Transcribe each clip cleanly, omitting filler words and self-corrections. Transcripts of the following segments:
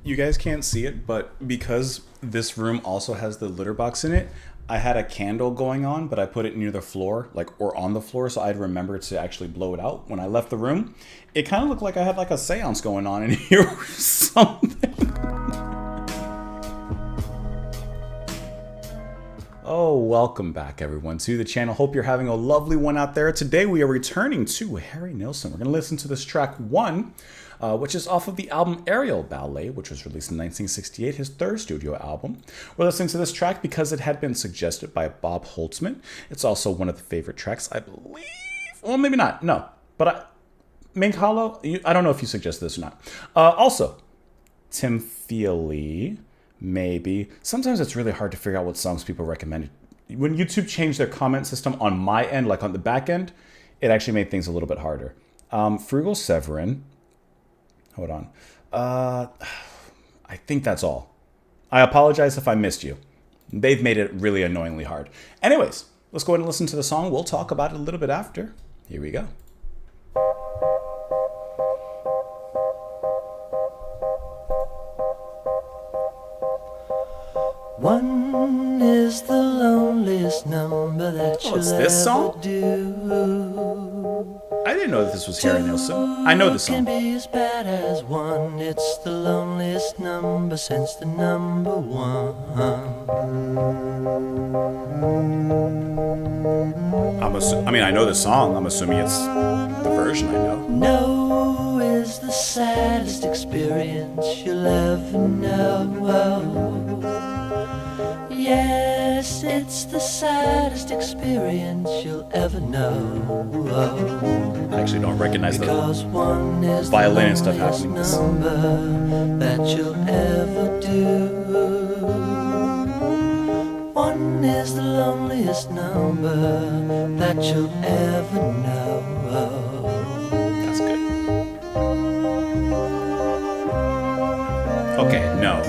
you guys can't see it, but because this room also has the litter box in it, I had a candle going on, but I put it near the floor, like, or on the floor, so I'd remember to actually blow it out when I left the room. It kind of looked like I had like a seance going on in here or something. Oh, welcome back everyone to the channel. Hope you're having a lovely one out there. Today we are returning to Harry Nilsson. We're going to listen to this track 1, which is off of the album Aerial Ballet, which was released in 1968, his third studio album. We're listening to this track because it had been suggested by Bob Holtzman. It's also one of the favorite tracks, I believe. Well, maybe not. No. But Mink Hollow, I don't know if you suggested this or not. Also, Tim Feely. Maybe. Sometimes it's really hard to figure out what songs people recommended. When YouTube changed their comment system on my end, like on the back end, it actually made things a little bit harder. Frugal Severin. Hold on. I think that's all. I apologize if I missed you. They've made it really annoyingly hard. Anyways, let's go ahead and listen to the song. We'll talk about it a little bit after. Here we go. One is the loneliest number that you'll it's this song? ever do. I didn't know that this was Harry Nilsson. I know the song. Can be as bad as one. It's the loneliest number since the number one. I know the song. I'm assuming it's the version I know. No is the saddest experience you'll ever know. Yes, it's the saddest experience you'll ever know. I actually don't recognize the one is violin and stuff happening. Number that you'll ever do. One is the loneliest number that you'll ever know. That's good. Okay, no.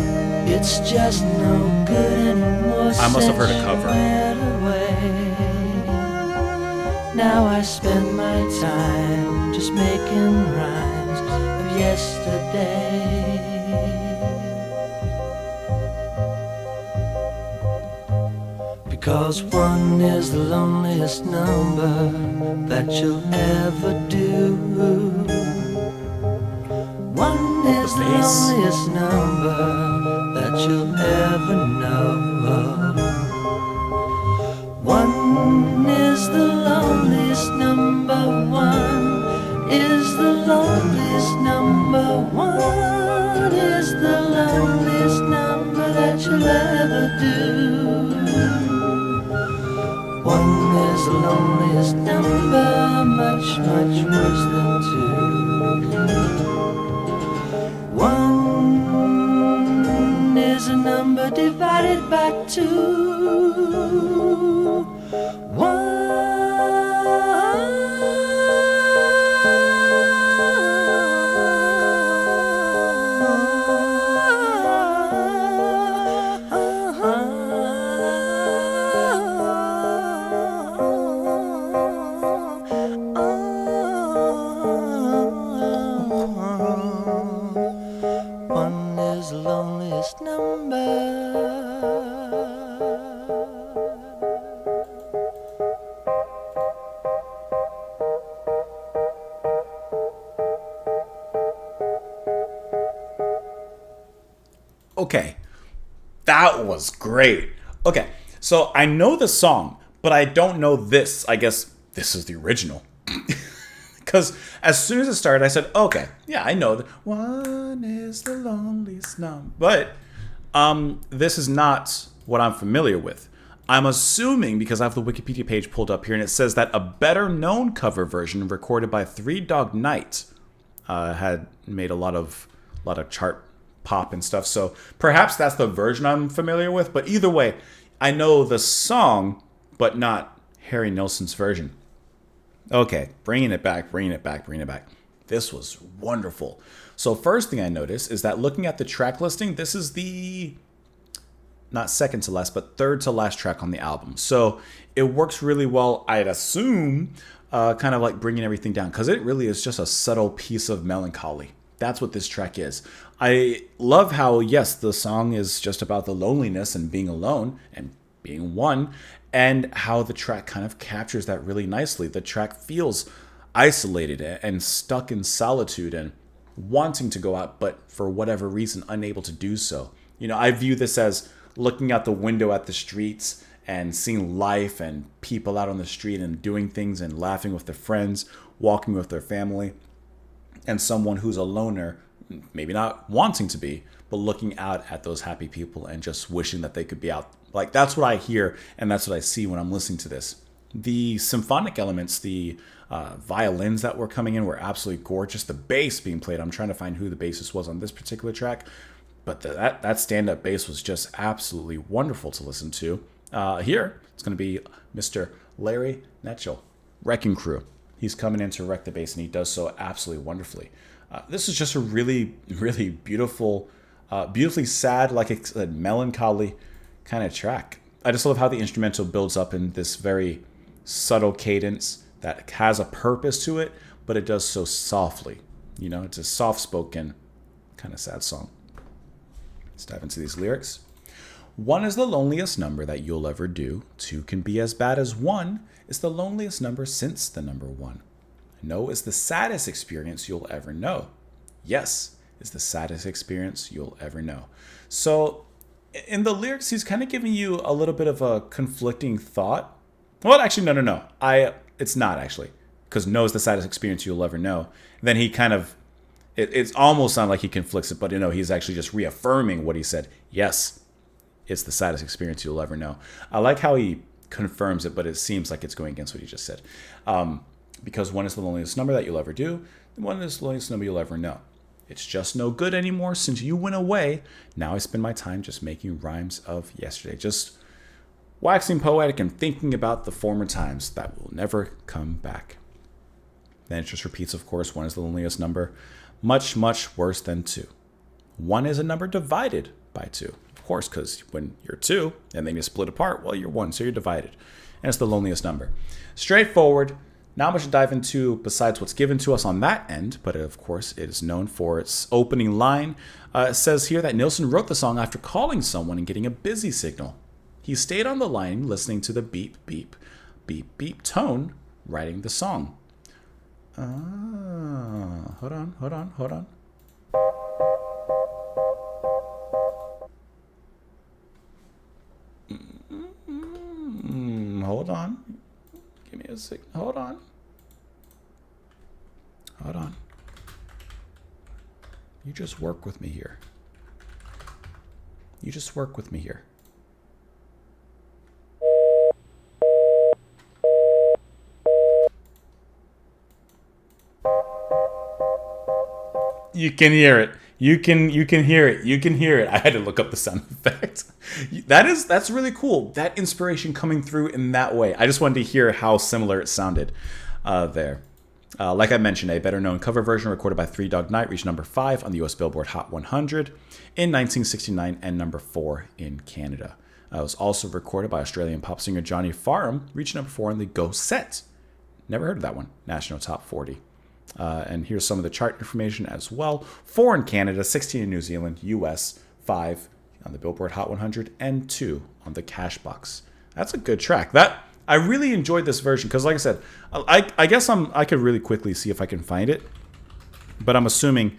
It's just no good anymore. I must have heard a cover. Now I spend my time just making rhymes of yesterday. Because one is the loneliest number that you'll ever do. One is the loneliest number that you'll ever know. One is the loneliest number. One is the loneliest number. One is the loneliest number that you'll ever do. One is the loneliest number, much, much worse than two. One is a number divided by two. One. One is the loneliest number. Okay, that was great. Okay, so I know the song, but I don't know this. I guess this is the original. Because as soon as it started, I said, okay, yeah, I know that one is the loneliest number. But this is not what I'm familiar with. I'm assuming, because I have the Wikipedia page pulled up here, and it says that a better known cover version recorded by Three Dog Night had made a lot of chart pop and stuff. So perhaps that's the version I'm familiar with. But either way, I know the song, but not Harry Nilsson's version. Okay, bringing it back. This was wonderful. So first thing I noticed is that looking at the track listing, this is the, not second to last, but third to last track on the album. So it works really well, I'd assume, kind of like bringing everything down, because it really is just a subtle piece of melancholy. That's what this track is. I love how, yes, the song is just about the loneliness and being alone and being one, and how the track kind of captures that really nicely. The track feels isolated and stuck in solitude and wanting to go out, but for whatever reason, unable to do so. I view this as looking out the window at the streets and seeing life and people out on the street and doing things and laughing with their friends, walking with their family, and someone who's a loner, maybe not wanting to be, but looking out at those happy people and just wishing that they could be out. Like, that's what I hear and that's what I see when I'm listening to this. The symphonic elements, the violins that were coming in were absolutely gorgeous. The bass being played, I'm trying to find who the bassist was on this particular track, but that stand-up bass was just absolutely wonderful to listen to. Here, it's going to be Mr. Larry Netchell, Wrecking Crew. He's coming in to wreck the bass, and he does so absolutely wonderfully. This is just a really, really beautiful, beautifully sad, like I said, melancholy kind of track. I just love how the instrumental builds up in this very subtle cadence that has a purpose to it, but it does so softly. It's a soft-spoken kind of sad song. Let's dive into these lyrics. 1 is the loneliest number that you'll ever do. 2 can be as bad as 1 is the loneliest number since the number 1. No is the saddest experience you'll ever know. Yes is the saddest experience you'll ever know. So in the lyrics, he's kind of giving you a little bit of a conflicting thought. Well, actually, no. It's not actually, because no is the saddest experience you'll ever know. Then he kind of, it's almost sounds like he conflicts it, but he's actually just reaffirming what he said. Yes, it's the saddest experience you'll ever know. I like how he confirms it, but it seems like it's going against what he just said. Because 1 is the loneliest number that you'll ever do, and 1 is the loneliest number you'll ever know. It's just no good anymore since you went away. Now I spend my time just making rhymes of yesterday. Just waxing poetic and thinking about the former times that will never come back. Then it just repeats, of course, 1 is the loneliest number. Much, much worse than 2. 1 is a number divided by 2. Of course, because when you're 2 and then you split apart, well, you're 1, so you're divided. And it's the loneliest number. Straightforward. Not much to dive into besides what's given to us on that end, but of course it is known for its opening line. It says here that Nilsson wrote the song after calling someone and getting a busy signal. He stayed on the line listening to the beep, beep, beep, beep tone, writing the song. Hold on. Hold on. Give me a sec. Hold on. You just work with me here. You can hear it. You can hear it. I had to look up the sound effect. That's really cool. That inspiration coming through in that way. I just wanted to hear how similar it sounded there. Like I mentioned, a better known cover version recorded by Three Dog Night reached number 5 on the US Billboard Hot 100 in 1969 and number 4 in Canada. It was also recorded by Australian pop singer Johnny Farnham, reaching number 4 on the Go Set. Never heard of that one. National Top 40. And here's some of the chart information as well. 4 in Canada, 16 in New Zealand, US, 5 on the Billboard Hot 100, and 2 on the Cashbox. That's a good track. I really enjoyed this version because, like I said, I guess I could really quickly see if I can find it, but I'm assuming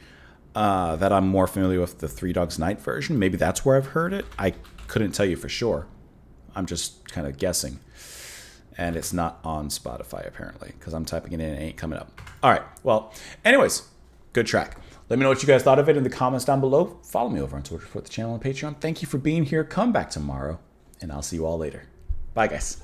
that I'm more familiar with the Three Dogs Night version. Maybe that's where I've heard it. I couldn't tell you for sure. I'm just kind of guessing. And it's not on Spotify, apparently, because I'm typing it in and it ain't coming up. All right. Well, anyways, good track. Let me know what you guys thought of it in the comments down below. Follow me over on Twitter, support the channel, and Patreon. Thank you for being here. Come back tomorrow, and I'll see you all later. Bye, guys.